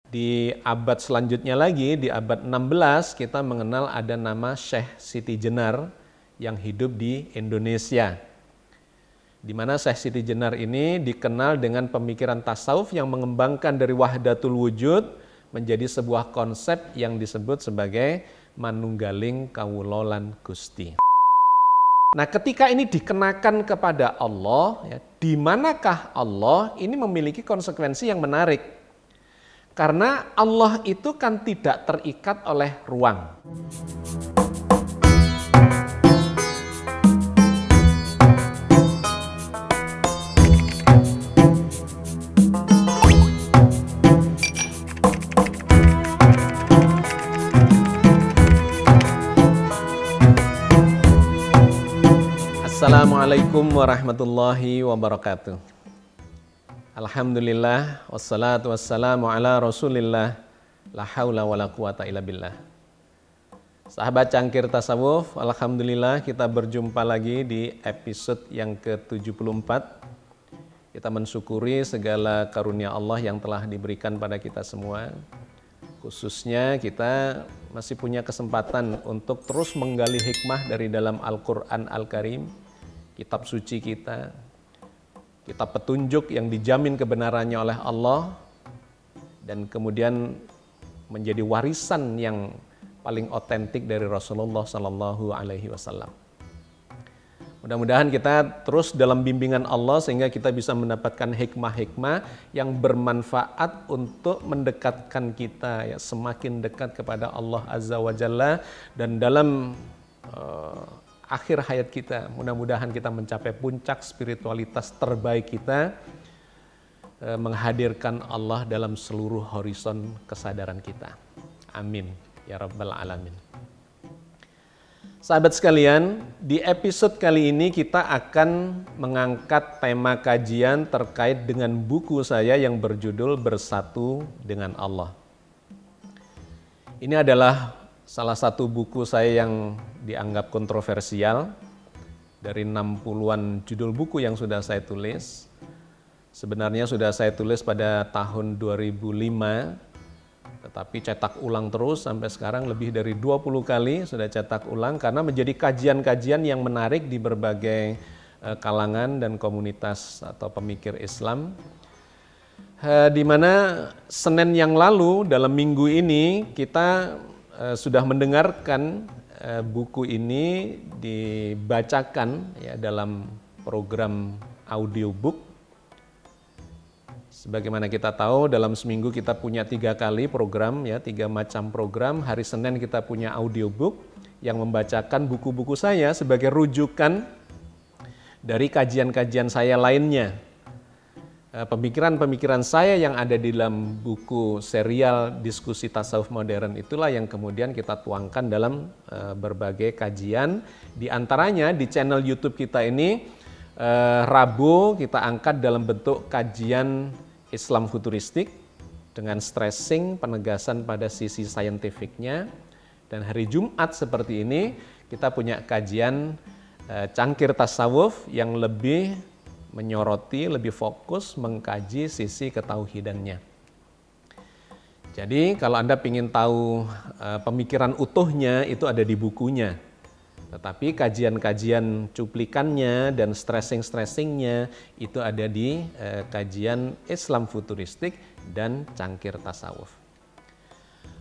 Di abad selanjutnya lagi, di abad 16, kita mengenal ada nama Syekh Siti Jenar yang hidup di Indonesia. Di mana Syekh Siti Jenar ini dikenal dengan pemikiran tasawuf yang mengembangkan dari wahdatul wujud menjadi sebuah konsep yang disebut sebagai manunggaling kawula lan Gusti. Nah, ketika ini dikenakan kepada Allah, ya, di manakah Allah, ini memiliki konsekuensi yang menarik. Karena Allah itu kan tidak terikat oleh ruang. Assalamualaikum warahmatullahi wabarakatuh. Alhamdulillah, wassalatu wassalamu ala rasulillah, la haula wa la quwata illa billah. Sahabat cangkir tasawuf, alhamdulillah kita berjumpa lagi di episode yang ke-74. Kita mensyukuri segala karunia Allah yang telah diberikan pada kita semua. Khususnya kita masih punya kesempatan untuk terus menggali hikmah dari dalam Al-Quran Al-Karim, kitab suci kita, kitab petunjuk yang dijamin kebenarannya oleh Allah, dan kemudian menjadi warisan yang paling otentik dari Rasulullah Sallallahu Alaihi Wasallam. Mudah-mudahan kita terus dalam bimbingan Allah sehingga kita bisa mendapatkan hikmah-hikmah yang bermanfaat untuk mendekatkan kita ya, semakin dekat kepada Allah Azza wa Jalla, dan dalam akhir hayat kita, mudah-mudahan kita mencapai puncak spiritualitas terbaik kita, menghadirkan Allah dalam seluruh horizon kesadaran kita. Amin ya rabbal alamin. Sahabat sekalian, di episode kali ini kita akan mengangkat tema kajian terkait dengan buku saya yang berjudul Bersatu dengan Allah. Ini adalah salah satu buku saya yang dianggap kontroversial. Dari 60-an judul buku yang sudah saya tulis, sebenarnya sudah saya tulis pada tahun 2005, tetapi cetak ulang terus sampai sekarang lebih dari 20 kali sudah cetak ulang karena menjadi kajian-kajian yang menarik di berbagai kalangan dan komunitas atau pemikir Islam. Di mana Senin yang lalu dalam minggu ini kita sudah mendengarkan buku ini dibacakan ya dalam program audiobook. Sebagaimana kita tahu dalam seminggu kita punya 3 kali program ya, 3 macam program. Hari Senin kita punya audiobook yang membacakan buku-buku saya sebagai rujukan dari kajian-kajian saya lainnya. Pemikiran-pemikiran saya yang ada di dalam buku serial Diskusi Tasawuf Modern itulah yang kemudian kita tuangkan dalam berbagai kajian. Di antaranya di channel YouTube kita ini Rabu kita angkat dalam bentuk kajian Islam futuristik dengan stressing penegasan pada sisi saintifiknya. Dan hari Jumat seperti ini kita punya kajian cangkir tasawuf yang lebih menyoroti, lebih fokus mengkaji sisi ketauhidannya. Jadi kalau Anda ingin tahu pemikiran utuhnya itu ada di bukunya. Tetapi kajian-kajian cuplikannya dan stressing-stressingnya itu ada di kajian Islam futuristik dan cangkir tasawuf.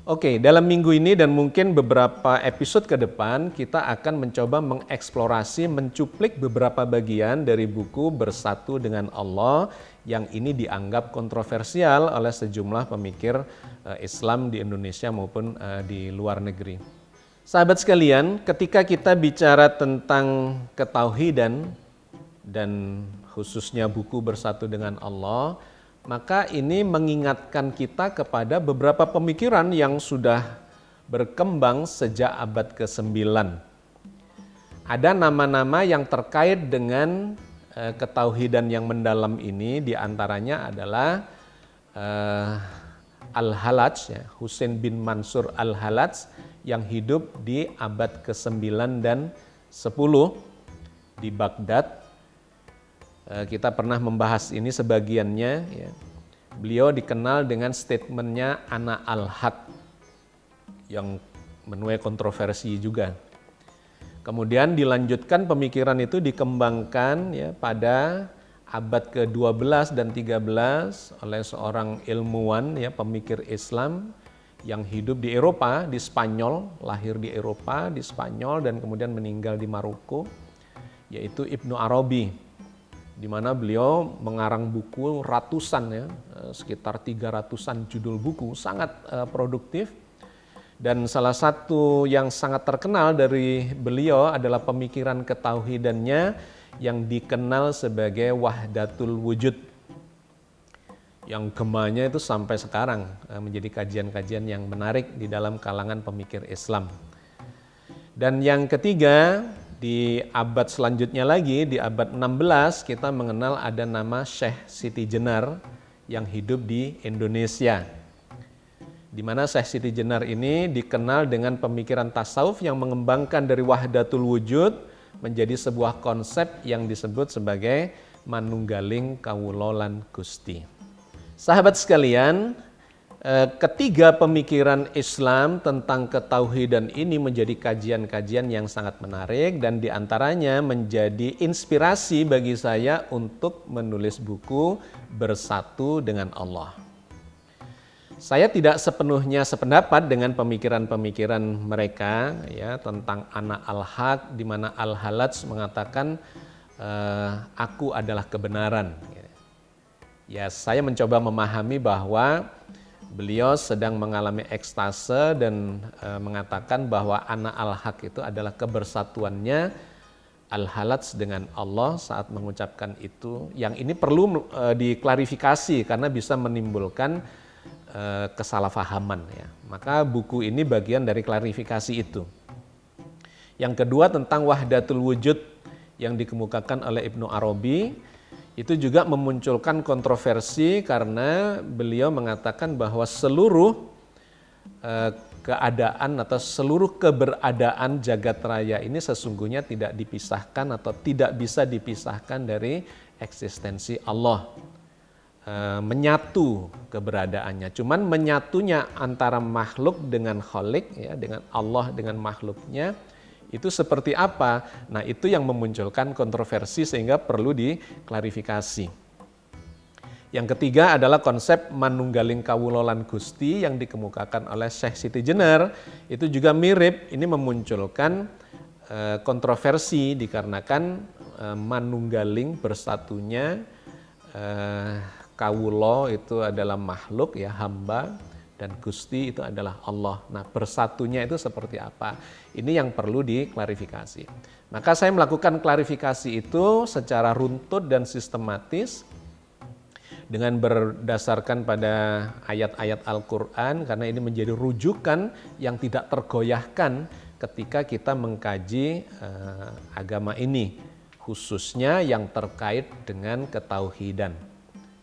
Oke, dalam minggu ini dan mungkin beberapa episode ke depan kita akan mencoba mengeksplorasi, mencuplik beberapa bagian dari buku Bersatu dengan Allah yang ini dianggap kontroversial oleh sejumlah pemikir Islam di Indonesia maupun di luar negeri. Sahabat sekalian, ketika kita bicara tentang ketauhidan dan khususnya buku Bersatu dengan Allah, maka ini mengingatkan kita kepada beberapa pemikiran yang sudah berkembang sejak abad ke-9. Ada nama-nama yang terkait dengan ketauhidan yang mendalam ini, diantaranya adalah Al-Halaj, ya, Husain bin Mansur Al-Halaj yang hidup di abad ke-9 dan 10 di Baghdad. Kita pernah membahas ini sebagiannya ya. beliau dikenal dengan statementnya ana al-haq yang menuai kontroversi juga. Kemudian dilanjutkan pemikiran itu dikembangkan ya pada abad ke-12 dan 13 oleh seorang ilmuwan ya pemikir Islam yang hidup di Eropa, di Spanyol, lahir di Eropa, di Spanyol dan kemudian meninggal di Maroko, yaitu Ibnu Arabi, di mana beliau mengarang buku ratusan ya, sekitar 300-an judul buku, sangat produktif. Dan salah satu yang sangat terkenal dari beliau adalah pemikiran ketauhidannya yang dikenal sebagai wahdatul wujud, yang gemanya itu sampai sekarang menjadi kajian-kajian yang menarik di dalam kalangan pemikir Islam. Dan yang ketiga, di abad selanjutnya lagi, di abad 16 kita mengenal ada nama Syekh Siti Jenar yang hidup di Indonesia, di mana Syekh Siti Jenar ini dikenal dengan pemikiran tasawuf yang mengembangkan dari wahdatul wujud menjadi sebuah konsep yang disebut sebagai manunggaling kawula lan Gusti. Sahabat sekalian, ketiga pemikiran Islam tentang ketauhidan ini menjadi kajian-kajian yang sangat menarik dan diantaranya menjadi inspirasi bagi saya untuk menulis buku Bersatu dengan Allah. Saya tidak sepenuhnya sependapat dengan pemikiran-pemikiran mereka ya tentang ana al-haq, di mana Al-Halaj mengatakan aku adalah kebenaran. Ya, saya mencoba memahami bahwa beliau sedang mengalami ekstase dan mengatakan bahwa ana al-haq itu adalah kebersatuannya Al-Halaj dengan Allah saat mengucapkan itu. Yang ini perlu diklarifikasi karena bisa menimbulkan kesalahpahaman ya. Maka buku ini bagian dari klarifikasi itu. Yang kedua tentang wahdatul wujud yang dikemukakan oleh Ibnu Arabi, itu juga memunculkan kontroversi karena beliau mengatakan bahwa seluruh keadaan atau seluruh keberadaan jagat raya ini sesungguhnya tidak dipisahkan atau tidak bisa dipisahkan dari eksistensi Allah. Menyatu keberadaannya. Cuman menyatunya antara makhluk dengan Khalik ya, dengan Allah dengan makhluknya itu seperti apa? Nah, itu yang memunculkan kontroversi sehingga perlu diklarifikasi. Yang ketiga adalah konsep manunggaling kawula lan Gusti yang dikemukakan oleh Syekh Siti Jenar. Itu juga mirip, ini memunculkan kontroversi dikarenakan manunggaling bersatunya kawula itu adalah makhluk ya, hamba, dan Gusti itu adalah Allah. Nah, bersatunya itu seperti apa? Ini yang perlu diklarifikasi. Maka saya melakukan klarifikasi itu secara runtut dan sistematis dengan berdasarkan pada ayat-ayat Al-Quran, karena ini menjadi rujukan yang tidak tergoyahkan ketika kita mengkaji agama ini, khususnya yang terkait dengan ketauhidan.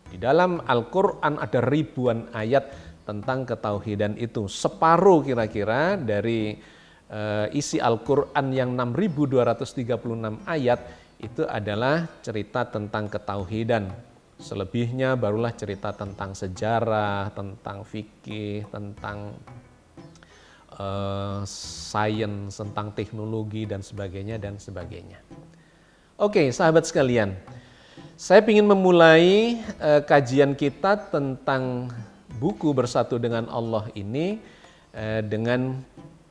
Di dalam Al-Quran ada ribuan ayat tentang ketauhidan itu. Separuh kira-kira dari isi Al-Quran yang 6.236 ayat itu adalah cerita tentang ketauhidan. Selebihnya barulah cerita tentang sejarah, tentang fikih, tentang sains, tentang teknologi dan sebagainya dan sebagainya. Oke, sahabat sekalian. Saya ingin memulai kajian kita tentang buku Bersatu dengan Allah ini dengan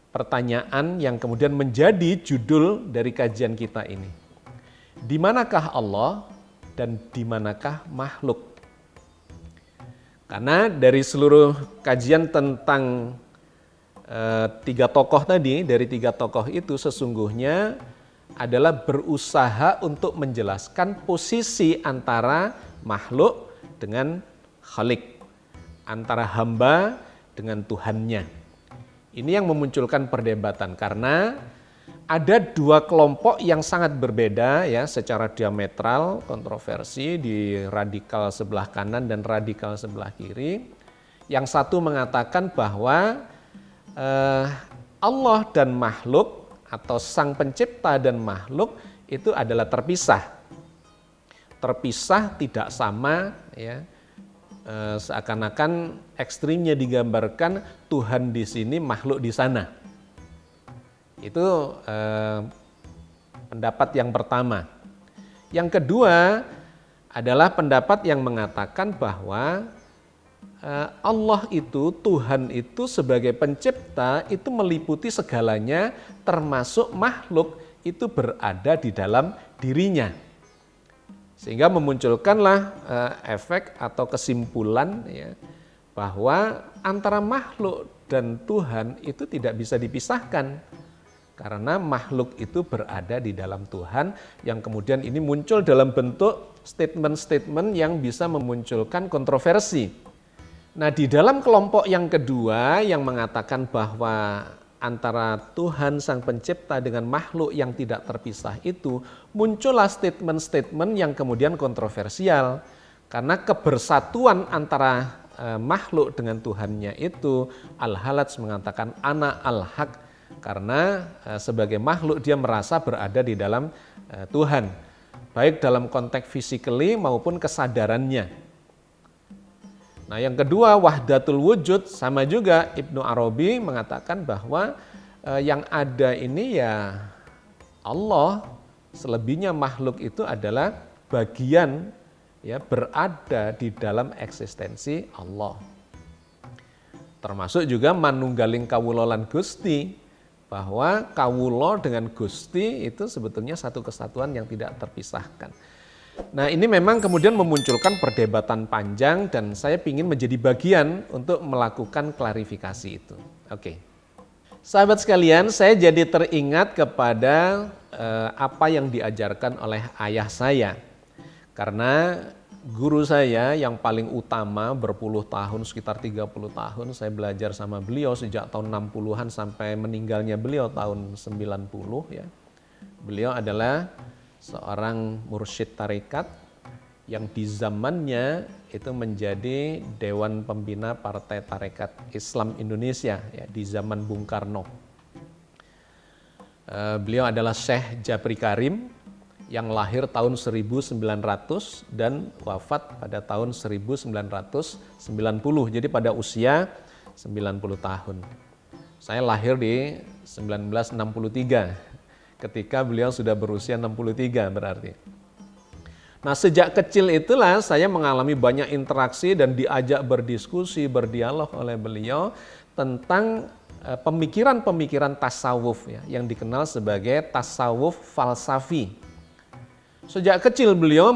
pertanyaan yang kemudian menjadi judul dari kajian kita ini. Di manakah Allah dan di manakah makhluk? Karena dari seluruh kajian tentang tiga tokoh tadi, dari tiga tokoh itu sesungguhnya adalah berusaha untuk menjelaskan posisi antara makhluk dengan Khalik, antara hamba dengan Tuhannya. Ini yang memunculkan perdebatan karena ada dua kelompok yang sangat berbeda ya secara diametral, kontroversi di radikal sebelah kanan dan radikal sebelah kiri. Yang satu mengatakan bahwa Allah dan makhluk atau sang pencipta dan makhluk itu adalah terpisah. Terpisah tidak sama ya. seakan-akan ekstrimnya digambarkan Tuhan di sini, makhluk di sana. Itu pendapat yang pertama. Yang kedua adalah pendapat yang mengatakan bahwa Allah itu, Tuhan itu sebagai pencipta itu meliputi segalanya, termasuk makhluk itu berada di dalam dirinya. Sehingga memunculkanlah efek atau kesimpulan ya, bahwa antara makhluk dan Tuhan itu tidak bisa dipisahkan. Karena makhluk itu berada di dalam Tuhan, yang kemudian ini muncul dalam bentuk statement-statement yang bisa memunculkan kontroversi. Nah, di dalam kelompok yang kedua yang mengatakan bahwa antara Tuhan Sang Pencipta dengan makhluk yang tidak terpisah itu, muncullah statement-statement yang kemudian kontroversial. Karena kebersatuan antara makhluk dengan Tuhannya itu, Al-Halaj mengatakan ana al-haq, karena sebagai makhluk dia merasa berada di dalam Tuhan, baik dalam konteks physically maupun kesadarannya. Nah, yang kedua wahdatul wujud, sama juga Ibnu Arabi mengatakan bahwa yang ada ini ya Allah, selebihnya makhluk itu adalah bagian ya berada di dalam eksistensi Allah. Termasuk juga manunggaling kawula lan Gusti, bahwa kawula dengan Gusti itu sebetulnya satu kesatuan yang tidak terpisahkan. Nah, ini memang kemudian memunculkan perdebatan panjang dan saya ingin menjadi bagian untuk melakukan klarifikasi itu. Oke. Sahabat sekalian, saya jadi teringat kepada apa yang diajarkan oleh ayah saya. Karena guru saya yang paling utama berpuluh tahun, sekitar 30 tahun, saya belajar sama beliau sejak tahun 60-an sampai meninggalnya beliau tahun 90 ya. Beliau adalah seorang mursyid tarekat yang di zamannya itu menjadi Dewan Pembina Partai Tarekat Islam Indonesia ya, di zaman Bung Karno. Beliau adalah Syekh Jabri Karim yang lahir tahun 1900 dan wafat pada tahun 1990, jadi pada usia 90 tahun. Saya lahir di 1963. Ketika beliau sudah berusia 63 berarti. Nah, sejak kecil itulah saya mengalami banyak interaksi dan diajak berdiskusi, berdialog oleh beliau tentang pemikiran-pemikiran tasawuf ya, yang dikenal sebagai tasawuf falsafi. Sejak kecil beliau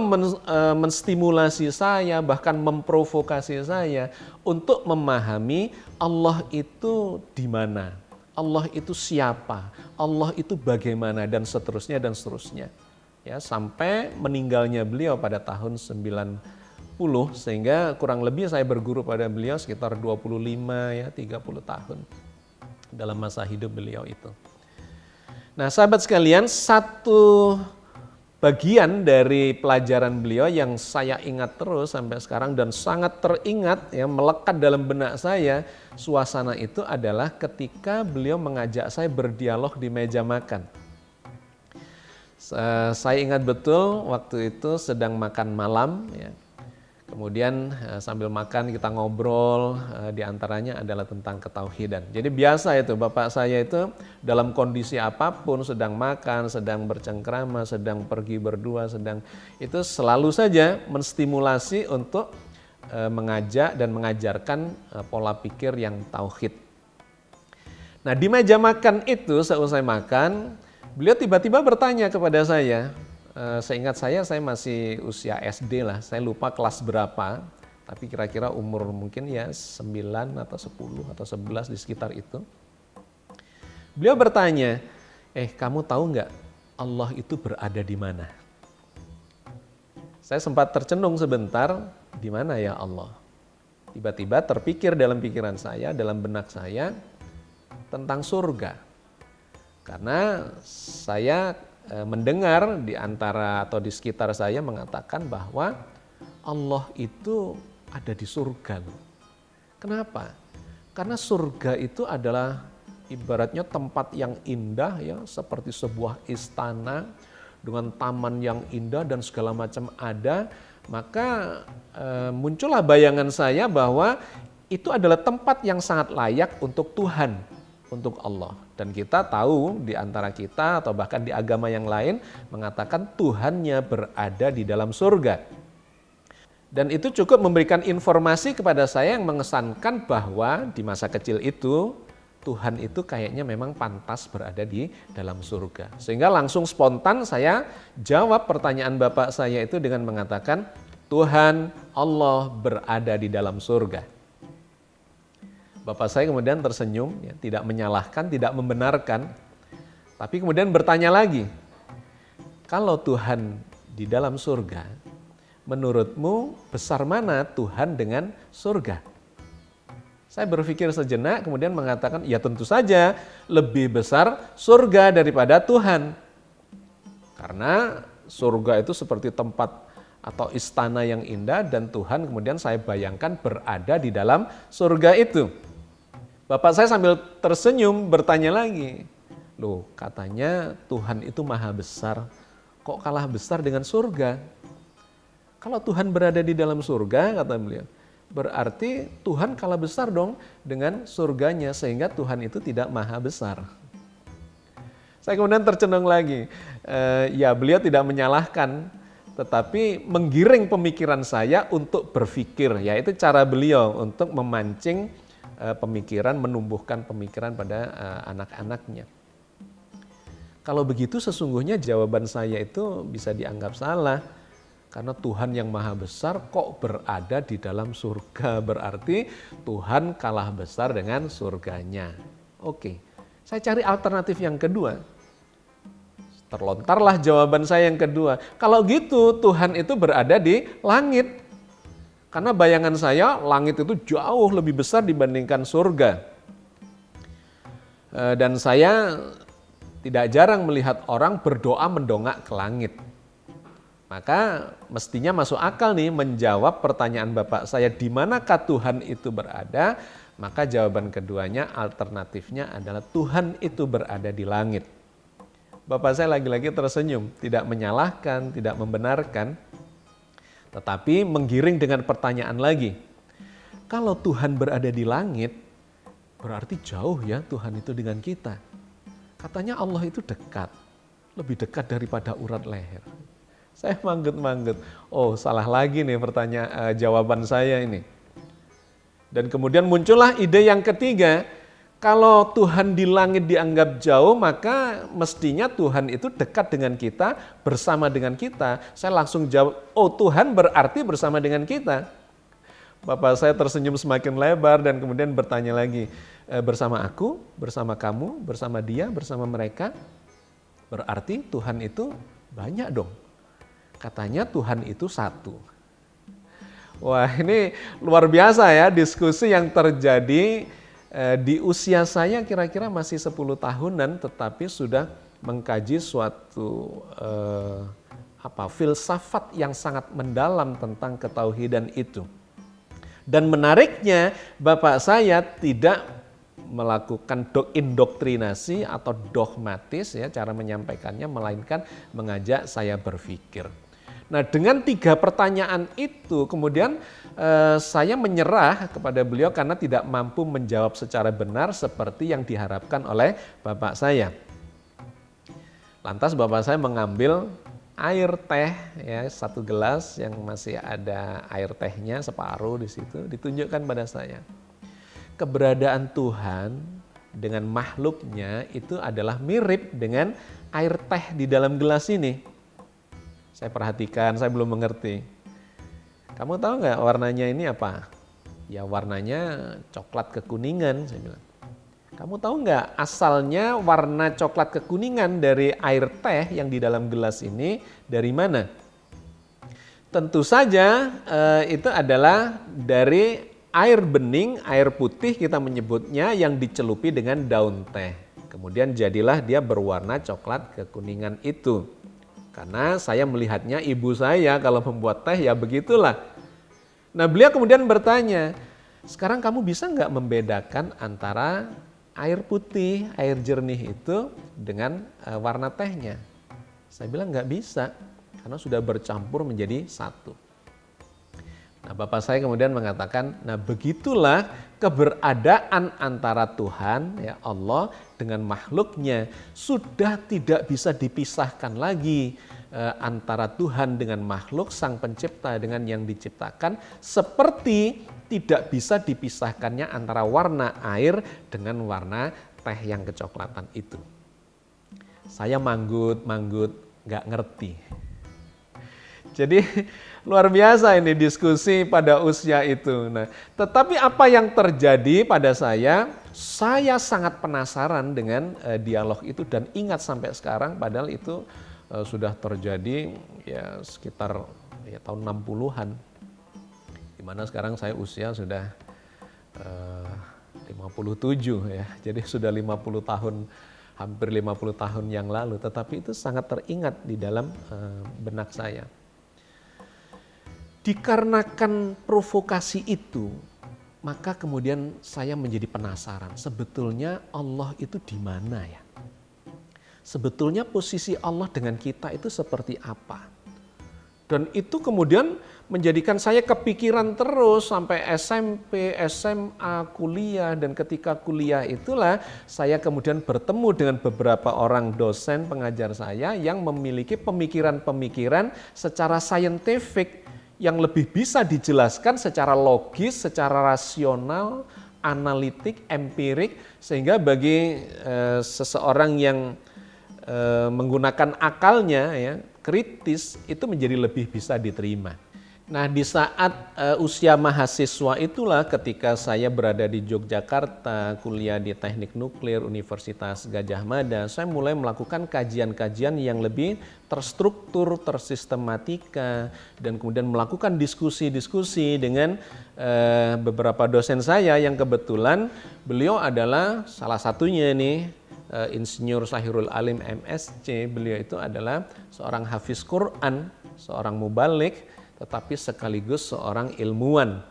menstimulasi saya, bahkan memprovokasi saya untuk memahami Allah itu di mana. Allah itu siapa, Allah itu bagaimana, dan seterusnya dan seterusnya. Ya, sampai meninggalnya beliau pada tahun 90, sehingga kurang lebih saya berguru pada beliau sekitar 25 ya 30 tahun dalam masa hidup beliau itu. Nah, sahabat sekalian, satu bagian dari pelajaran beliau yang saya ingat terus sampai sekarang dan sangat teringat ya, melekat dalam benak saya, suasana itu adalah ketika beliau mengajak saya berdialog di meja makan. Saya ingat betul waktu itu sedang makan malam ya. Kemudian sambil makan kita ngobrol, diantaranya adalah tentang ketauhidan. Jadi biasa itu bapak saya itu dalam kondisi apapun, sedang makan, sedang bercengkrama, sedang pergi berdua, sedang itu selalu saja menstimulasi untuk mengajak dan mengajarkan pola pikir yang tauhid. Nah, di meja makan itu seusai makan, beliau tiba-tiba bertanya kepada saya. Seingat saya masih usia SD lah, saya lupa kelas berapa, tapi kira-kira umur mungkin ya 9 atau 10 atau 11 di sekitar itu. Beliau bertanya, kamu tahu nggak Allah itu berada di mana? Saya sempat tercenung sebentar, di mana ya Allah? Tiba-tiba terpikir dalam pikiran saya, dalam benak saya, tentang surga. Karena saya mendengar di antara atau di sekitar saya mengatakan bahwa Allah itu ada di surga loh. Kenapa? Karena surga itu adalah ibaratnya tempat yang indah ya, seperti sebuah istana dengan taman yang indah dan segala macam ada, maka muncullah bayangan saya bahwa itu adalah tempat yang sangat layak untuk Tuhan, untuk Allah. Dan kita tahu di antara kita atau bahkan di agama yang lain mengatakan Tuhannya berada di dalam surga. Dan itu cukup memberikan informasi kepada saya yang mengesankan bahwa di masa kecil itu Tuhan itu kayaknya memang pantas berada di dalam surga. Sehingga langsung spontan saya jawab pertanyaan bapak saya itu dengan mengatakan Tuhan Allah berada di dalam surga. Bapak saya kemudian tersenyum, ya, tidak menyalahkan, tidak membenarkan, tapi kemudian bertanya lagi, kalau Tuhan di dalam surga, menurutmu besar mana Tuhan dengan surga? Saya berpikir sejenak, kemudian mengatakan, ya tentu saja lebih besar surga daripada Tuhan. Karena surga itu seperti tempat atau istana yang indah dan Tuhan kemudian saya bayangkan berada di dalam surga itu. Bapak saya sambil tersenyum bertanya lagi, loh katanya Tuhan itu maha besar, kok kalah besar dengan surga? Kalau Tuhan berada di dalam surga, kata beliau, berarti Tuhan kalah besar dong dengan surganya sehingga Tuhan itu tidak maha besar. Saya kemudian tercenung lagi, ya beliau tidak menyalahkan, tetapi menggiring pemikiran saya untuk berpikir, yaitu cara beliau untuk memancing pemikiran, menumbuhkan pemikiran pada anak-anaknya. Kalau begitu sesungguhnya jawaban saya itu bisa dianggap salah. Karena Tuhan yang maha besar kok berada di dalam surga. Berarti Tuhan kalah besar dengan surganya. Oke, saya cari alternatif yang kedua. Terlontarlah jawaban saya yang kedua. Kalau gitu Tuhan itu berada di langit. Karena bayangan saya langit itu jauh lebih besar dibandingkan surga. Dan saya tidak jarang melihat orang berdoa mendongak ke langit. Maka mestinya masuk akal nih menjawab pertanyaan bapak saya di manakah Tuhan itu berada. Maka jawaban keduanya alternatifnya adalah Tuhan itu berada di langit. Bapak saya lagi-lagi tersenyum, tidak menyalahkan, tidak membenarkan. Tetapi menggiring dengan pertanyaan lagi, kalau Tuhan berada di langit, berarti jauh ya Tuhan itu dengan kita. Katanya Allah itu dekat, lebih dekat daripada urat leher. Saya manggut-manggut, oh salah lagi nih jawaban saya ini. Dan kemudian muncullah ide yang ketiga, kalau Tuhan di langit dianggap jauh, maka mestinya Tuhan itu dekat dengan kita, bersama dengan kita. Saya langsung jawab, oh Tuhan berarti bersama dengan kita. Bapak saya tersenyum semakin lebar dan kemudian bertanya lagi, bersama aku, bersama kamu, bersama dia, bersama mereka, berarti Tuhan itu banyak dong. Katanya Tuhan itu satu. Wah ini luar biasa ya diskusi yang terjadi di usia saya kira-kira masih 10 tahunan tetapi sudah mengkaji suatu filsafat yang sangat mendalam tentang ketauhidan itu. Dan menariknya bapak saya tidak melakukan indoktrinasi atau dogmatis ya cara menyampaikannya, melainkan mengajak saya berpikir. Nah dengan 3 pertanyaan itu kemudian saya menyerah kepada beliau karena tidak mampu menjawab secara benar seperti yang diharapkan oleh bapak saya. Lantas bapak saya mengambil air teh ya 1 gelas yang masih ada air tehnya separuh di situ, ditunjukkan pada saya. Keberadaan Tuhan dengan makhluknya itu adalah mirip dengan air teh di dalam gelas ini. Saya perhatikan, saya belum mengerti. Kamu tahu nggak warnanya ini apa? Ya warnanya coklat kekuningan, saya bilang. Kamu tahu nggak asalnya warna coklat kekuningan dari air teh yang di dalam gelas ini dari mana? Tentu saja itu adalah dari air bening, air putih kita menyebutnya yang dicelupi dengan daun teh. Kemudian jadilah dia berwarna coklat kekuningan itu. Karena saya melihatnya ibu saya kalau membuat teh ya begitulah. Nah beliau kemudian bertanya, sekarang kamu bisa nggak membedakan antara air putih, air jernih itu dengan warna tehnya? Saya bilang nggak bisa, karena sudah bercampur menjadi satu. Nah, bapak saya kemudian mengatakan, nah begitulah keberadaan antara Tuhan, ya Allah, dengan makhluknya sudah tidak bisa dipisahkan lagi antara Tuhan dengan makhluk, Sang Pencipta dengan yang diciptakan, seperti tidak bisa dipisahkannya antara warna air dengan warna teh yang kecoklatan itu. Saya manggut, nggak ngerti. Jadi luar biasa ini diskusi pada usia itu. Nah, tetapi apa yang terjadi pada saya sangat penasaran dengan dialog itu dan ingat sampai sekarang, padahal itu sudah terjadi ya sekitar ya, tahun 60-an. Dimana sekarang saya usia sudah 57 ya. Jadi sudah 50 tahun, hampir 50 tahun yang lalu, tetapi itu sangat teringat di dalam benak saya. Dikarenakan provokasi itu, maka kemudian saya menjadi penasaran, sebetulnya Allah itu di mana ya? Sebetulnya posisi Allah dengan kita itu seperti apa? Dan itu kemudian menjadikan saya kepikiran terus sampai SMP, SMA, kuliah, dan ketika kuliah itulah saya kemudian bertemu dengan beberapa orang dosen pengajar saya yang memiliki pemikiran-pemikiran secara saintifik yang lebih bisa dijelaskan secara logis, secara rasional, analitik, empirik, sehingga bagi seseorang yang menggunakan akalnya ya, kritis, itu menjadi lebih bisa diterima. Nah, di saat usia mahasiswa itulah ketika saya berada di Yogyakarta, kuliah di Teknik Nuklir Universitas Gadjah Mada, saya mulai melakukan kajian-kajian yang lebih terstruktur, tersistematika, dan kemudian melakukan diskusi-diskusi dengan beberapa dosen saya yang kebetulan beliau adalah salah satunya nih, Insinyur Syahirul Alim MSc. Beliau itu adalah seorang hafiz Quran, seorang mubalik, tetapi sekaligus seorang ilmuwan.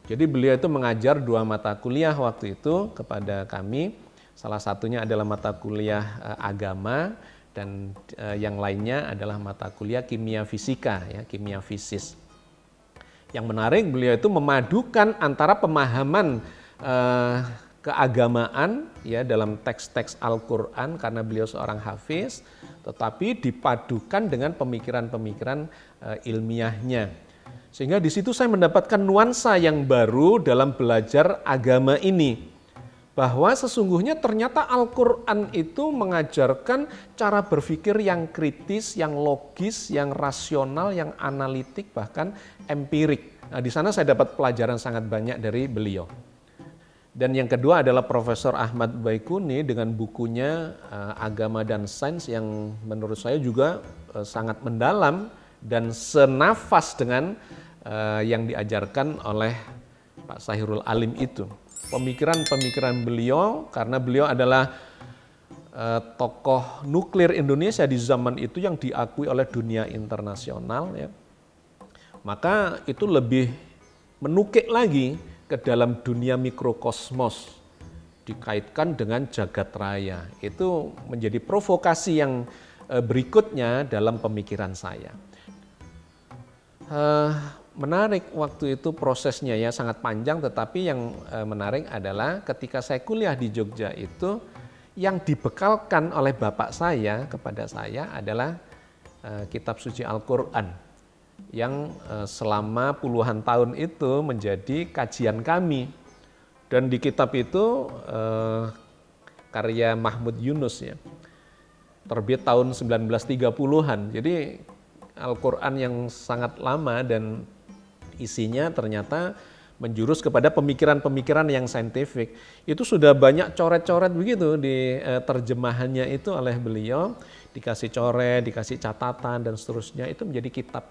Jadi beliau itu mengajar 2 mata kuliah waktu itu kepada kami. Salah satunya adalah mata kuliah agama dan yang lainnya adalah mata kuliah kimia fisika, ya, kimia fisis. Yang menarik, beliau itu memadukan antara pemahaman keagamaan ya dalam teks-teks Al-Quran karena beliau seorang hafiz, tetapi dipadukan dengan pemikiran-pemikiran ilmiahnya. Sehingga di situ saya mendapatkan nuansa yang baru dalam belajar agama ini. Bahwa sesungguhnya ternyata Al-Quran itu mengajarkan cara berpikir yang kritis, yang logis, yang rasional, yang analitik, bahkan empirik. Nah, di sana saya dapat pelajaran sangat banyak dari beliau. Dan yang kedua adalah Profesor Ahmad Baikuni dengan bukunya Agama dan Sains yang menurut saya juga sangat mendalam dan senafas dengan yang diajarkan oleh Pak Syahirul Alim itu. Pemikiran-pemikiran beliau, karena beliau adalah tokoh nuklir Indonesia di zaman itu yang diakui oleh dunia internasional, ya, maka itu lebih menukik lagi ke dalam dunia mikrokosmos, dikaitkan dengan jagat raya. Itu menjadi provokasi yang berikutnya dalam pemikiran saya. Menarik waktu itu prosesnya ya sangat panjang, tetapi yang menarik adalah ketika saya kuliah di Jogja itu, yang dibekalkan oleh bapak saya kepada saya adalah kitab suci Al-Quran. Yang selama puluhan tahun itu menjadi kajian kami. Dan di kitab itu karya Mahmud Yunus ya, terbit tahun 1930-an. Jadi Al-Quran yang sangat lama dan isinya ternyata menjurus kepada pemikiran-pemikiran yang saintifik. Itu sudah banyak coret-coret begitu di terjemahannya itu oleh beliau, dikasih coret, dikasih catatan dan seterusnya. Itu menjadi kitab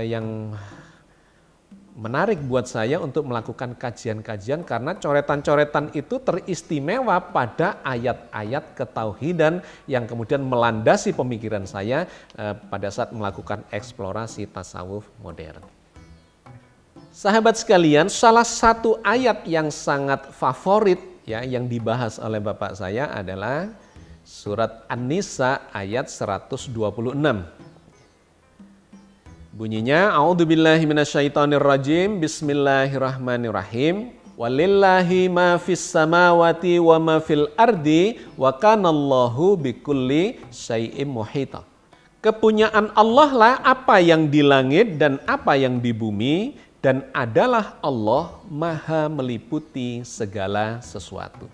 yang menarik buat saya untuk melakukan kajian-kajian karena coretan-coretan itu teristimewa pada ayat-ayat ketauhidan yang kemudian melandasi pemikiran saya pada saat melakukan eksplorasi tasawuf modern. Sahabat sekalian, salah satu ayat yang sangat favorit ya yang dibahas oleh bapak saya adalah surat An-Nisa ayat 126. Bunyinya, A'udzubillahi minasyaitonirrajim, Bismillahirrahmanirrahim. Walillahi ma fis samawati wa ma fil ardi wa kanallahu bikulli syai'im muhita. Kepunyaan Allah lah apa yang di langit dan apa yang di bumi, dan adalah Allah maha meliputi segala sesuatu.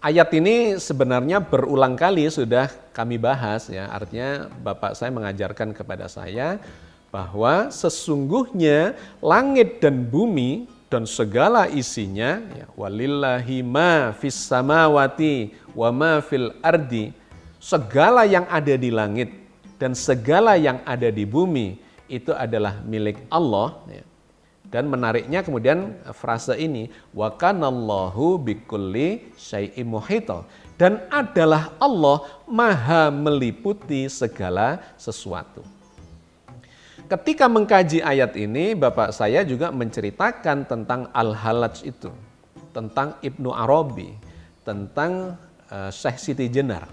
Ayat ini sebenarnya berulang kali sudah kami bahas ya, artinya Bapak saya mengajarkan kepada saya bahwa sesungguhnya langit dan bumi dan segala isinya, ya, walillahi ma fis samawati wa ma fil ardi, segala yang ada di langit dan segala yang ada di bumi itu adalah milik Allah. Ya. Dan menariknya kemudian frase ini, wa kanallahu bikulli syai'im muhita, dan adalah Allah maha meliputi segala sesuatu. Ketika mengkaji ayat ini, Bapak saya juga menceritakan tentang Al-Hallaj itu, tentang Ibnu Arabi, tentang Syekh Siti Jenar.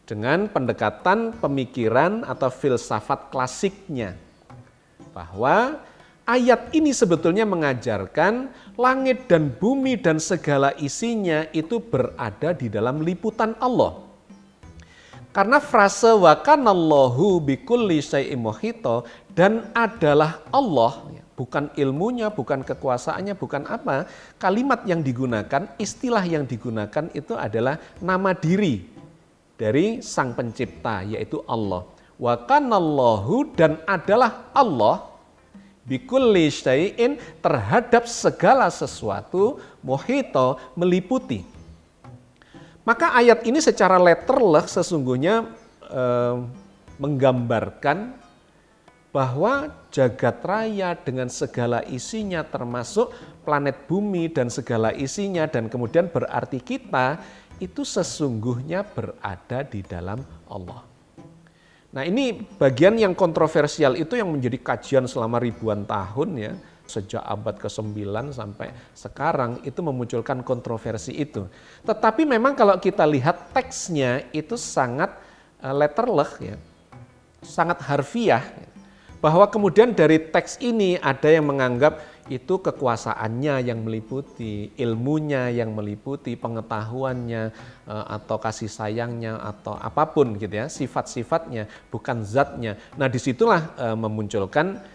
Dengan pendekatan pemikiran atau filsafat klasiknya, bahwa ayat ini sebetulnya mengajarkan langit dan bumi dan segala isinya itu berada di dalam liputan Allah. Karena frase wa kanallahu bikulli syai'im muhita, dan adalah Allah, bukan ilmunya, bukan kekuasaannya, bukan apa. Kalimat yang digunakan, istilah yang digunakan itu adalah nama diri dari Sang Pencipta, yaitu Allah. Wa kanallahu, dan adalah Allah bikulli syai'in, terhadap segala sesuatu, muhita, meliputi. Maka ayat ini secara letterlek sesungguhnya menggambarkan bahwa jagat raya dengan segala isinya, termasuk planet bumi dan segala isinya, dan kemudian berarti kita itu sesungguhnya berada di dalam Allah. Nah, ini bagian yang kontroversial itu yang menjadi kajian selama ribuan tahun ya. Sejak abad ke-9 sampai sekarang itu memunculkan kontroversi itu. Tetapi memang kalau kita lihat teksnya itu sangat letterlek ya, sangat harfiah. Bahwa kemudian dari teks ini ada yang menganggap itu kekuasaannya yang meliputi, ilmunya yang meliputi, pengetahuannya atau kasih sayangnya atau apapun gitu ya, sifat-sifatnya, bukan zatnya. Nah, disitulah memunculkan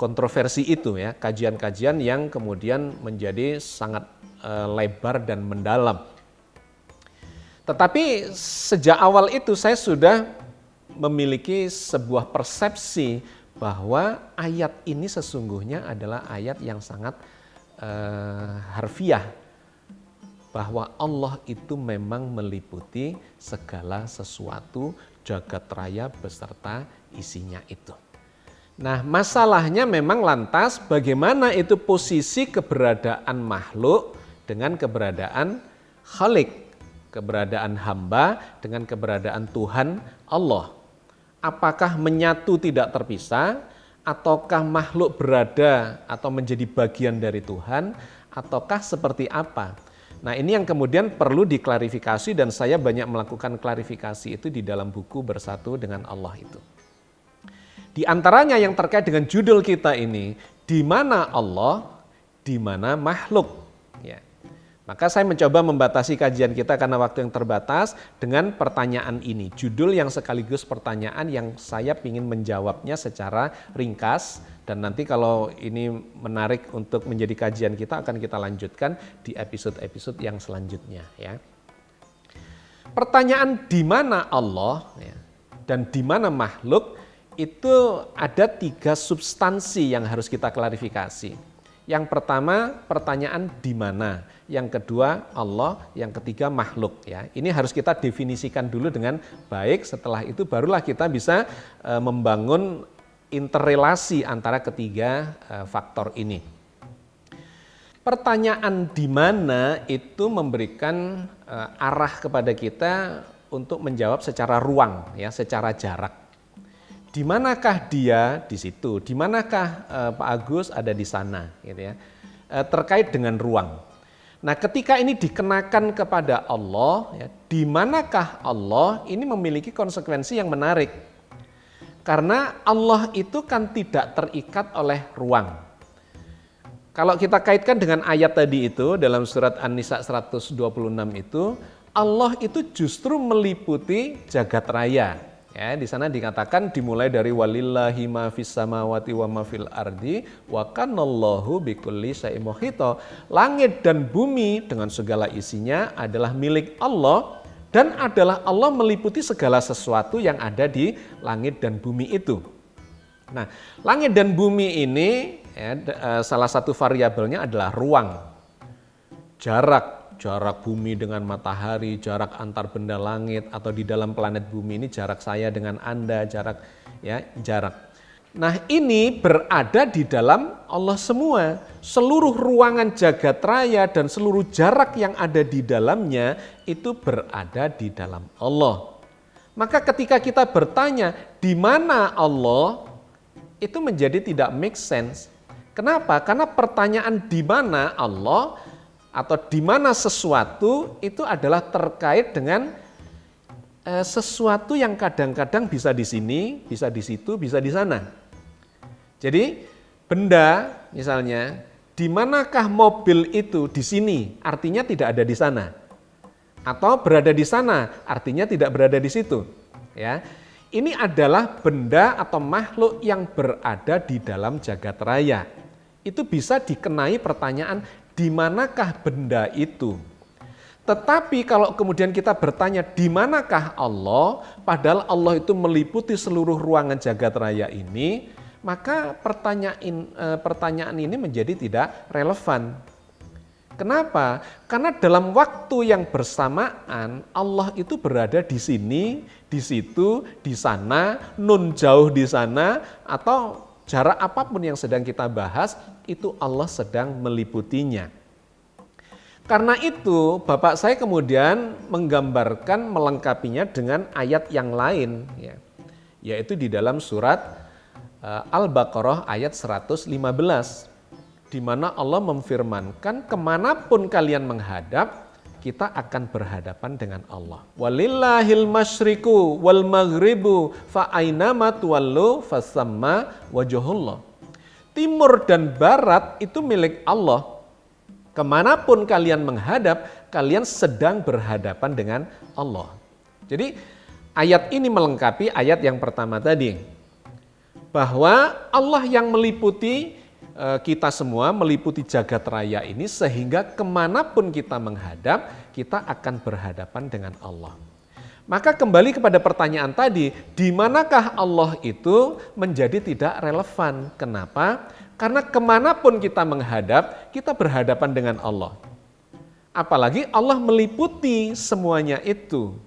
kontroversi itu ya, kajian-kajian yang kemudian menjadi sangat lebar dan mendalam. Tetapi sejak awal itu saya sudah memiliki sebuah persepsi bahwa ayat ini sesungguhnya adalah ayat yang sangat harfiah, bahwa Allah itu memang meliputi segala sesuatu, jagat raya beserta isinya itu. Nah, masalahnya memang lantas bagaimana itu posisi keberadaan makhluk dengan keberadaan Khalik, keberadaan hamba dengan keberadaan Tuhan Allah. Apakah menyatu tidak terpisah, ataukah makhluk berada atau menjadi bagian dari Tuhan, ataukah seperti apa? Nah, ini yang kemudian perlu diklarifikasi, dan saya banyak melakukan klarifikasi itu di dalam buku Bersatu dengan Allah itu. Di antaranya yang terkait dengan judul kita ini, di mana Allah, di mana makhluk. Ya. Maka saya mencoba membatasi kajian kita karena waktu yang terbatas dengan pertanyaan ini. Judul yang sekaligus pertanyaan yang saya ingin menjawabnya secara ringkas, dan nanti kalau ini menarik untuk menjadi kajian kita akan kita lanjutkan di episode-episode yang selanjutnya. Ya. Pertanyaan di mana Allah ya, dan di mana makhluk, itu ada 3 substansi yang harus kita klarifikasi. Yang pertama pertanyaan di mana, yang kedua Allah, yang ketiga makhluk ya. Ini harus kita definisikan dulu dengan baik, setelah itu barulah kita bisa membangun interrelasi antara ketiga faktor ini. Pertanyaan di mana itu memberikan arah kepada kita untuk menjawab secara ruang ya, secara jarak. Di manakah dia di situ? Di manakah Pak Agus ada di sana? Gitu ya. Terkait dengan ruang. Nah, ketika ini dikenakan kepada Allah, ya, di manakah Allah? Ini memiliki konsekuensi yang menarik. Karena Allah itu kan tidak terikat oleh ruang. Kalau kita kaitkan dengan ayat tadi itu dalam surat An-Nisa 126 itu, Allah itu justru meliputi jagat raya. Ya, di sana dikatakan dimulai dari walillahi ma fis samawati wa ma fil ardi wa kanallahu bikulli syai'in muhita. Langit dan bumi dengan segala isinya adalah milik Allah dan adalah Allah meliputi segala sesuatu yang ada di langit dan bumi itu. Nah, langit dan bumi ini ya, salah satu variabelnya adalah ruang, jarak bumi dengan matahari, jarak antar benda langit atau di dalam planet bumi ini jarak saya dengan Anda, jarak. Nah, ini berada di dalam Allah semua. Seluruh ruangan jagat raya dan seluruh jarak yang ada di dalamnya itu berada di dalam Allah. Maka ketika kita bertanya di mana Allah, itu menjadi tidak make sense. Kenapa? Karena pertanyaan di mana Allah atau di mana sesuatu itu adalah terkait dengan sesuatu yang kadang-kadang bisa di sini, bisa di situ, bisa di sana. Jadi benda misalnya, di manakah mobil itu di sini, artinya tidak ada di sana. Atau berada di sana, artinya tidak berada di situ. Ya, ini adalah benda atau makhluk yang berada di dalam jagat raya. Itu bisa dikenai pertanyaan di manakah benda itu. Tetapi kalau kemudian kita bertanya di manakah Allah, padahal Allah itu meliputi seluruh ruangan jagat raya ini, maka pertanyaan ini menjadi tidak relevan. Kenapa? Karena dalam waktu yang bersamaan Allah itu berada di sini, di situ, di sana, nun jauh di sana, atau jarak apapun yang sedang kita bahas, itu Allah sedang meliputinya. Karena itu, Bapak saya kemudian menggambarkan, melengkapinya dengan ayat yang lain, yaitu di dalam surat Al-Baqarah ayat 115, di mana Allah memfirmankan, kemanapun kalian menghadap, kita akan berhadapan dengan Allah. Walillahil masyriku wal maghribu fa ainama tuwallu fasamma wajhullah. Timur dan barat itu milik Allah. Kemanapun kalian menghadap, kalian sedang berhadapan dengan Allah. Jadi ayat ini melengkapi ayat yang pertama tadi. Bahwa Allah yang meliputi kita semua, meliputi jagat raya ini, sehingga kemanapun kita menghadap, kita akan berhadapan dengan Allah. Maka kembali kepada pertanyaan tadi, di manakah Allah itu menjadi tidak relevan. Kenapa? Karena kemanapun kita menghadap, kita berhadapan dengan Allah. Apalagi Allah meliputi semuanya itu.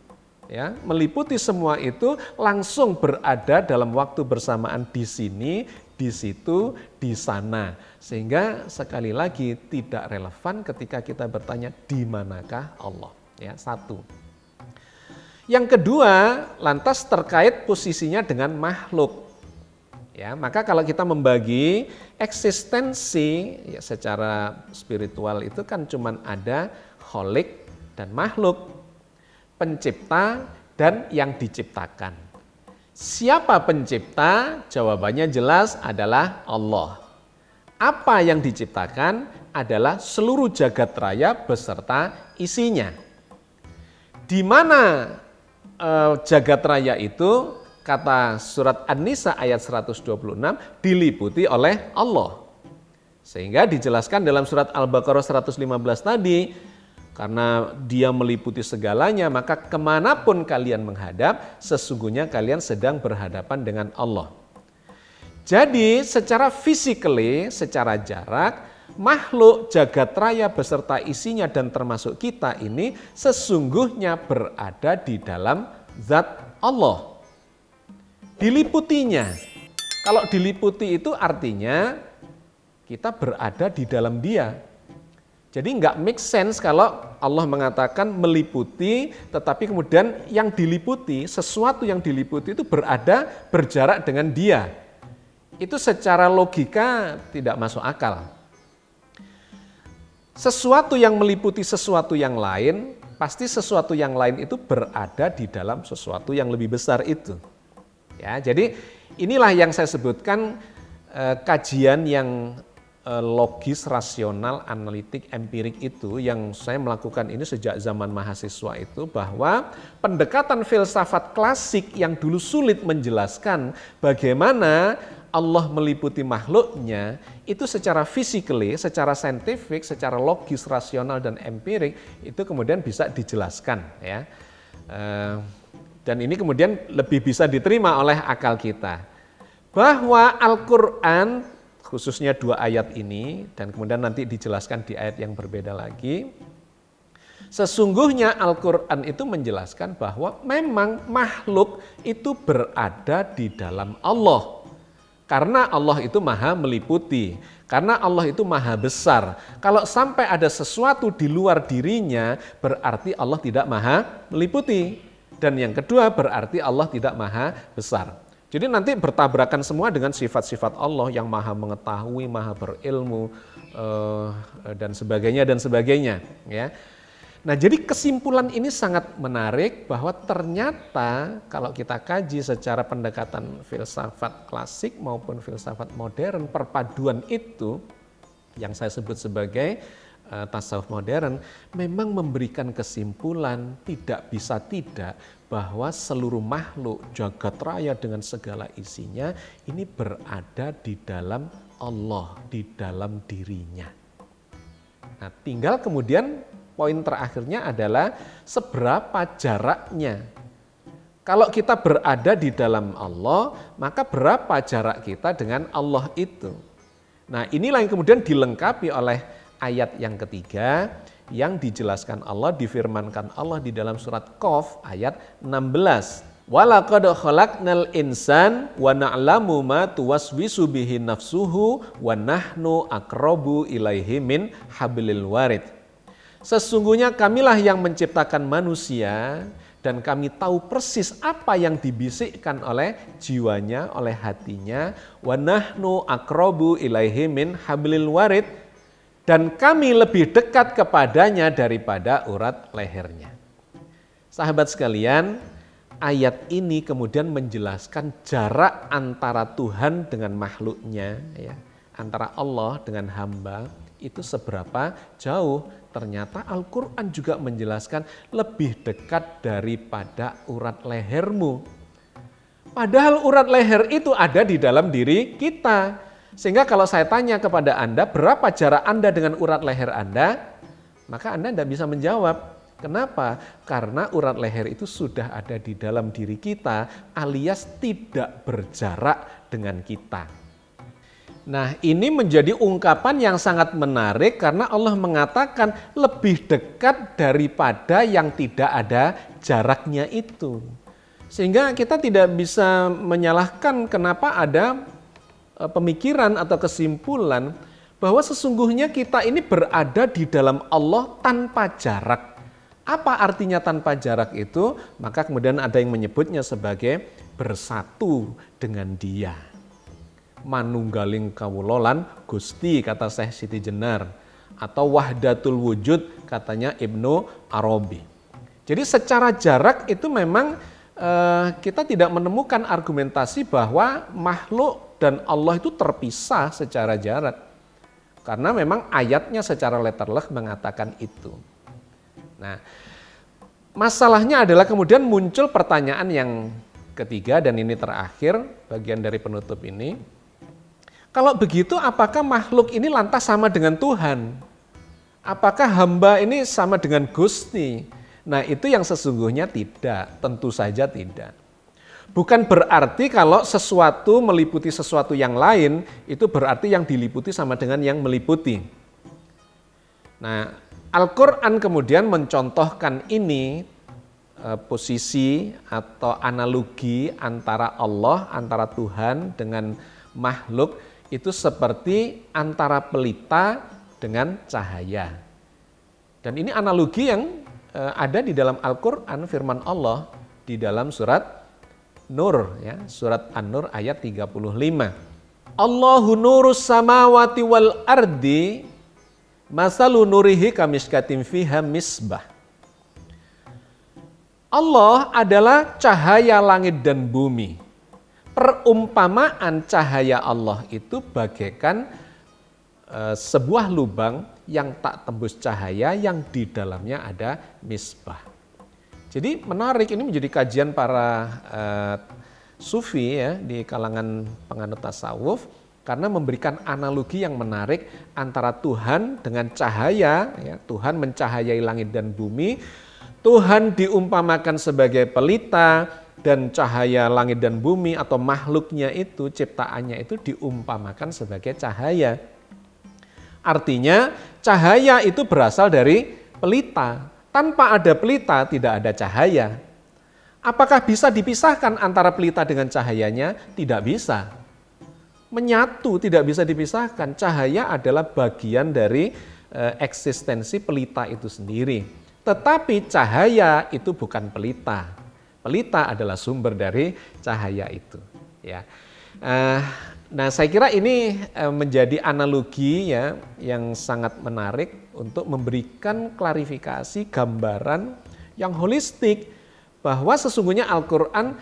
Ya, meliputi semua itu langsung berada dalam waktu bersamaan di sini, di situ, di sana. Sehingga sekali lagi tidak relevan ketika kita bertanya di manakah Allah. Ya, satu. Yang kedua, lantas terkait posisinya dengan makhluk. Ya, maka kalau kita membagi eksistensi ya, secara spiritual itu kan cuma ada kholik dan makhluk, pencipta dan yang diciptakan. Siapa pencipta? Jawabannya jelas adalah Allah. Apa yang diciptakan adalah seluruh jagat raya beserta isinya. Di mana jagat raya itu, kata surat An-Nisa ayat 126, diliputi oleh Allah. Sehingga dijelaskan dalam surat Al-Baqarah 115 tadi, karena dia meliputi segalanya, maka kemanapun kalian menghadap, sesungguhnya kalian sedang berhadapan dengan Allah. Jadi secara physically, secara jarak, makhluk jagat raya beserta isinya dan termasuk kita ini sesungguhnya berada di dalam zat Allah. Diliputinya. Kalau diliputi itu artinya kita berada di dalam Dia. Jadi nggak make sense kalau Allah mengatakan meliputi, tetapi kemudian yang diliputi, sesuatu yang diliputi itu berjarak dengan Dia. Itu secara logika tidak masuk akal. Sesuatu yang meliputi sesuatu yang lain, pasti sesuatu yang lain itu berada di dalam sesuatu yang lebih besar itu. Ya, jadi Inilah yang saya sebutkan kajian yang logis, rasional, analitik, empirik itu yang saya melakukan ini sejak zaman mahasiswa itu, bahwa pendekatan filsafat klasik yang dulu sulit menjelaskan bagaimana Allah meliputi makhluknya itu secara physically, secara saintifik, secara logis, rasional dan empirik itu kemudian bisa dijelaskan ya. Dan ini kemudian lebih bisa diterima oleh akal kita. Bahwa Al-Quran, khususnya 2 ayat ini, dan kemudian nanti dijelaskan di ayat yang berbeda lagi, sesungguhnya Al-Quran itu menjelaskan bahwa memang makhluk itu berada di dalam Allah. Karena Allah itu maha meliputi, karena Allah itu maha besar. Kalau sampai ada sesuatu di luar dirinya, berarti Allah tidak maha meliputi. Dan yang kedua, berarti Allah tidak maha besar. Jadi nanti bertabrakan semua dengan sifat-sifat Allah yang maha mengetahui, maha berilmu, dan sebagainya. Ya. Nah, jadi kesimpulan ini sangat menarik bahwa ternyata kalau kita kaji secara pendekatan filsafat klasik maupun filsafat modern, perpaduan itu yang saya sebut sebagai tasawuf modern memang memberikan kesimpulan tidak bisa tidak bahwa seluruh makhluk jagat raya dengan segala isinya ini berada di dalam Allah, di dalam dirinya. Nah, tinggal kemudian poin terakhirnya adalah seberapa jaraknya. Kalau kita berada di dalam Allah, maka berapa jarak kita dengan Allah itu. Nah, inilah yang kemudian dilengkapi oleh ayat yang ketiga yang dijelaskan Allah, difirmankan Allah di dalam surat Qaf ayat 16. Walaqad khalaqnal insan wa na'lamu ma tuwaswisu bihi nafsuhu wa nahnu aqrabu ilaihi min hablil warid. Sesungguhnya kamilah yang menciptakan manusia dan kami tahu persis apa yang dibisikkan oleh jiwanya, oleh hatinya. Wa nahnu aqrabu ilaihi min hablil warid, dan kami lebih dekat kepadanya daripada urat lehernya. Sahabat sekalian, ayat ini kemudian menjelaskan jarak antara Tuhan dengan makhluknya, ya, antara Allah dengan hamba itu seberapa jauh. Ternyata Al-Quran juga menjelaskan lebih dekat daripada urat lehermu. Padahal urat leher itu ada di dalam diri kita. Sehingga kalau saya tanya kepada Anda, berapa jarak Anda dengan urat leher Anda? Maka Anda tidak bisa menjawab. Kenapa? Karena urat leher itu sudah ada di dalam diri kita, alias tidak berjarak dengan kita. Nah, ini menjadi ungkapan yang sangat menarik karena Allah mengatakan lebih dekat daripada yang tidak ada jaraknya itu. Sehingga kita tidak bisa menyalahkan kenapa ada pemikiran atau kesimpulan bahwa sesungguhnya kita ini berada di dalam Allah tanpa jarak. Apa artinya tanpa jarak itu? Maka kemudian ada yang menyebutnya sebagai bersatu dengan Dia. Manunggaling kawulolan Gusti, kata Syekh Siti Jenar, atau wahdatul wujud katanya Ibnu Arabi. Jadi secara jarak itu memang kita tidak menemukan argumentasi bahwa makhluk dan Allah itu terpisah secara jarak. Karena memang ayatnya secara letterleh mengatakan itu. Nah, masalahnya adalah kemudian muncul pertanyaan yang ketiga dan ini terakhir, bagian dari penutup ini. Kalau begitu apakah makhluk ini lantas sama dengan Tuhan? Apakah hamba ini sama dengan Gusti? Nah, itu yang sesungguhnya tidak, tentu saja tidak. Bukan berarti kalau sesuatu meliputi sesuatu yang lain, itu berarti yang diliputi sama dengan yang meliputi. Nah, Al-Quran kemudian mencontohkan ini, posisi atau analogi antara Allah, antara Tuhan dengan makhluk, itu seperti antara pelita dengan cahaya. Dan ini analogi yang ada di dalam Al-Quran, firman Allah di dalam surat Nur, ya, surat An-Nur ayat 35. Allahu nurus samawati wal ardi masalu nurihi kamiskatin fiha misbah. Allah adalah cahaya langit dan bumi. Perumpamaan cahaya Allah itu bagaikan sebuah lubang yang tak tembus cahaya yang di dalamnya ada misbah. Jadi menarik, ini menjadi kajian para sufi ya di kalangan penganut tasawuf, karena memberikan analogi yang menarik antara Tuhan dengan cahaya, ya, Tuhan mencahayai langit dan bumi, Tuhan diumpamakan sebagai pelita, dan cahaya langit dan bumi atau makhluknya itu, ciptaannya itu diumpamakan sebagai cahaya. Artinya cahaya itu berasal dari pelita. Tanpa ada pelita tidak ada cahaya. Apakah bisa dipisahkan antara pelita dengan cahayanya? Tidak bisa. Menyatu, tidak bisa dipisahkan. Cahaya adalah bagian dari eksistensi pelita itu sendiri. Tetapi cahaya itu bukan pelita. Pelita adalah sumber dari cahaya itu. Ya. Nah, saya kira ini menjadi analogi ya yang sangat menarik untuk memberikan klarifikasi, gambaran yang holistik bahwa sesungguhnya Al-Quran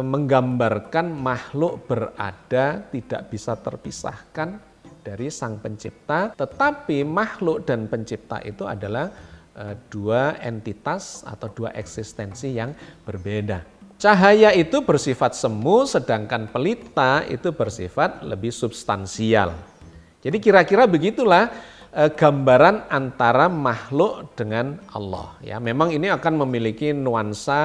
menggambarkan makhluk berada tidak bisa terpisahkan dari Sang Pencipta, tetapi makhluk dan pencipta itu adalah dua entitas atau dua eksistensi yang berbeda. Cahaya itu bersifat semu, sedangkan pelita itu bersifat lebih substansial. Jadi kira-kira begitulah gambaran antara makhluk dengan Allah. Ya, memang ini akan memiliki nuansa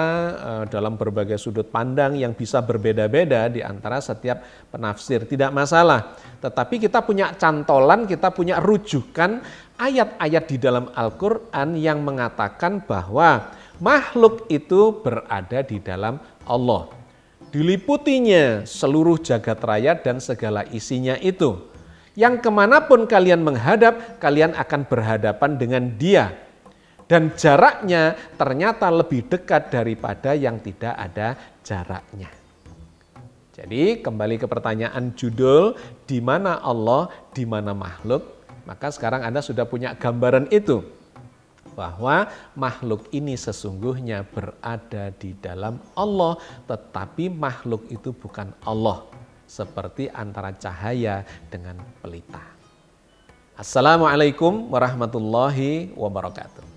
dalam berbagai sudut pandang yang bisa berbeda-beda di antara setiap penafsir, tidak masalah. Tetapi kita punya cantolan, kita punya rujukan ayat-ayat di dalam Al-Quran yang mengatakan bahwa makhluk itu berada di dalam Allah. Diliputinya seluruh jagat raya dan segala isinya itu. Yang kemanapun kalian menghadap, kalian akan berhadapan dengan Dia. Dan jaraknya ternyata lebih dekat daripada yang tidak ada jaraknya. Jadi kembali ke pertanyaan judul, di mana Allah, di mana makhluk? Maka sekarang Anda sudah punya gambaran itu, bahwa makhluk ini sesungguhnya berada di dalam Allah, tetapi makhluk itu bukan Allah, seperti antara cahaya dengan pelita. Assalamualaikum warahmatullahi wabarakatuh.